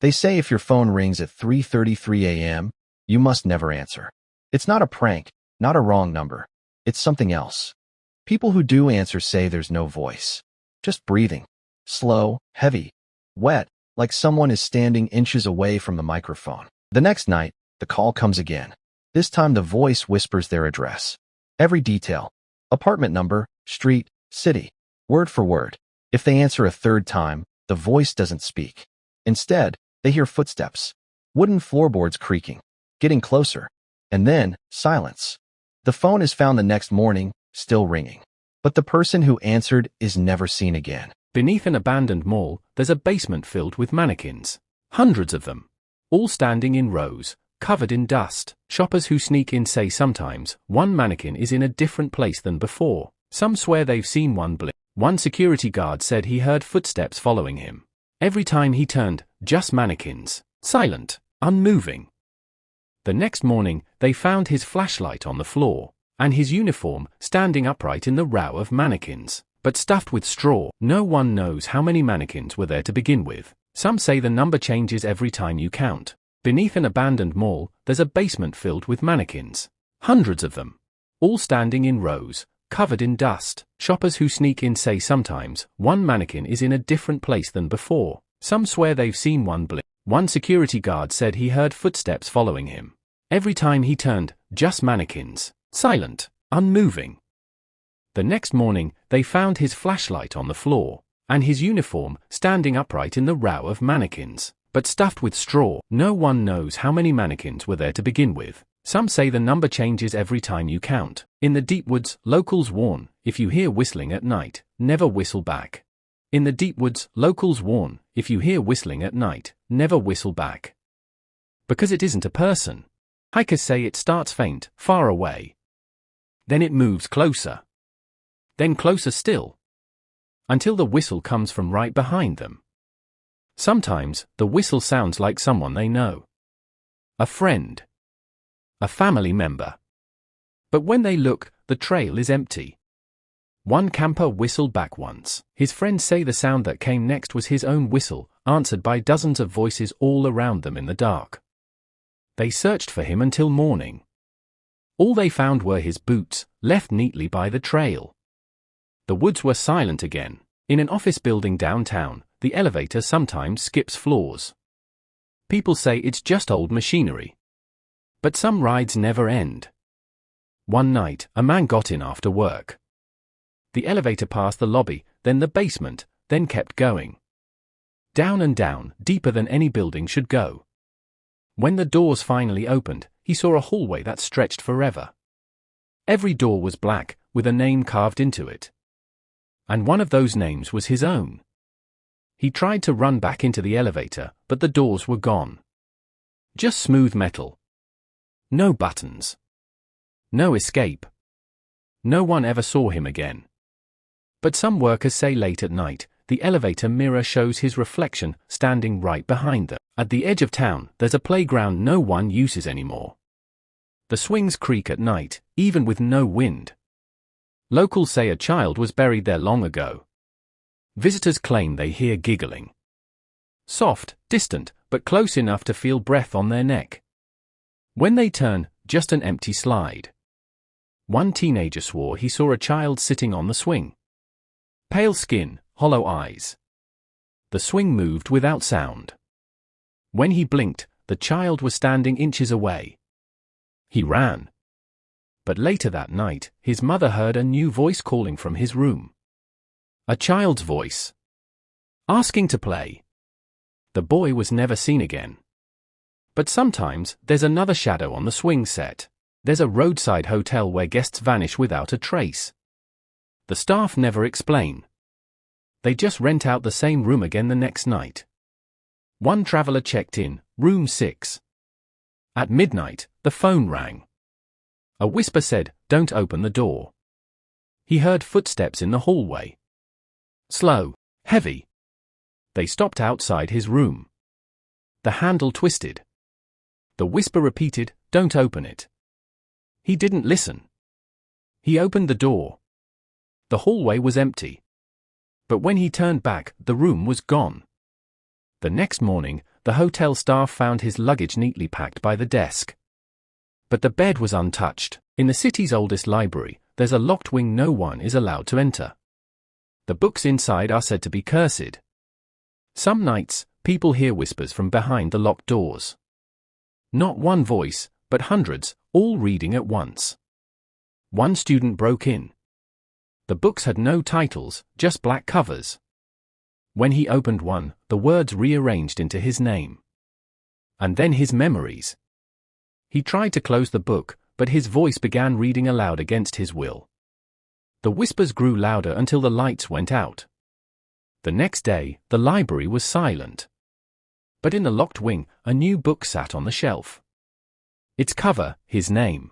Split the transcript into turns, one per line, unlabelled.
They say if your phone rings at 3:33 a.m., you must never answer. It's not a prank, not a wrong number. It's something else. People who do answer say there's no voice. Just breathing. Slow, heavy, wet, like someone is standing inches away from the microphone. The next night, the call comes again. This time the voice whispers their address. Every detail. Apartment number, street, city. Word for word. If they answer a third time, the voice doesn't speak. Instead, they hear footsteps. Wooden floorboards creaking. Getting closer. And then, silence. The phone is found the next morning, still ringing. But the person who answered is never seen again.
Beneath an abandoned mall, there's a basement filled with mannequins. Hundreds of them. All standing in rows, covered in dust. Shoppers who sneak in say sometimes one mannequin is in a different place than before. Some swear they've seen one blink. One security guard said he heard footsteps following him. Every time he turned, just mannequins. Silent, unmoving. The next morning, they found his flashlight on the floor, and his uniform standing upright in the row of mannequins, but stuffed with straw. No one knows how many mannequins were there to begin with. Some say the number changes every time you count. Beneath an abandoned mall, there's a basement filled with mannequins. Hundreds of them. All standing in rows, covered in dust. Shoppers who sneak in say sometimes one mannequin is in a different place than before. Some swear they've seen one blink. One security guard said he heard footsteps following him. Every time he turned, just mannequins. Silent, unmoving. The next morning, they found his flashlight on the floor, and his uniform standing upright in the row of mannequins, but stuffed with straw. No one knows how many mannequins were there to begin with. Some say the number changes every time you count. In the deep woods, locals warn, if you hear whistling at night, never whistle back. In the deep woods, locals warn, if you hear whistling at night, never whistle back. Because it isn't a person. Hikers say it starts faint, far away. Then it moves closer. Then closer still. Until the whistle comes from right behind them. Sometimes, the whistle sounds like someone they know. A friend. A family member. But when they look, the trail is empty. One camper whistled back once. His friends say the sound that came next was his own whistle, answered by dozens of voices all around them in the dark. They searched for him until morning. All they found were his boots, left neatly by the trail. The woods were silent again. In an office building downtown, the elevator sometimes skips floors. People say it's just old machinery. But some rides never end. One night, a man got in after work. The elevator passed the lobby, then the basement, then kept going. Down and down, deeper than any building should go. When the doors finally opened, he saw a hallway that stretched forever. Every door was black, with a name carved into it. And one of those names was his own. He tried to run back into the elevator, but the doors were gone. Just smooth metal. No buttons. No escape. No one ever saw him again. But some workers say late at night, the elevator mirror shows his reflection standing right behind them. At the edge of town, there's a playground no one uses anymore. The swings creak at night, even with no wind. Locals say a child was buried there long ago. Visitors claim they hear giggling. Soft, distant, but close enough to feel breath on their neck. When they turn, just an empty slide. One teenager swore he saw a child sitting on the swing. Pale skin, hollow eyes. The swing moved without sound. When he blinked, the child was standing inches away. He ran. But later that night, his mother heard a new voice calling from his room. A child's voice. Asking to play. The boy was never seen again. But sometimes, there's another shadow on the swing set. There's a roadside hotel where guests vanish without a trace. The staff never explain. They just rent out the same room again the next night. One traveler checked in, room 6. At midnight, the phone rang. A whisper said, "Don't open the door." He heard footsteps in the hallway. Slow, heavy. They stopped outside his room. The handle twisted. The whisper repeated, "Don't open it." He didn't listen. He opened the door. The hallway was empty. But when he turned back, the room was gone. The next morning, the hotel staff found his luggage neatly packed by the desk. But the bed was untouched. In the city's oldest library, there's a locked wing no one is allowed to enter. The books inside are said to be cursed. Some nights, people hear whispers from behind the locked doors. Not one voice, but hundreds, all reading at once. One student broke in. The books had no titles, just black covers. When he opened one, the words rearranged into his name. And then his memories. He tried to close the book, but his voice began reading aloud against his will. The whispers grew louder until the lights went out. The next day, the library was silent. But in the locked wing, a new book sat on the shelf. Its cover, his name.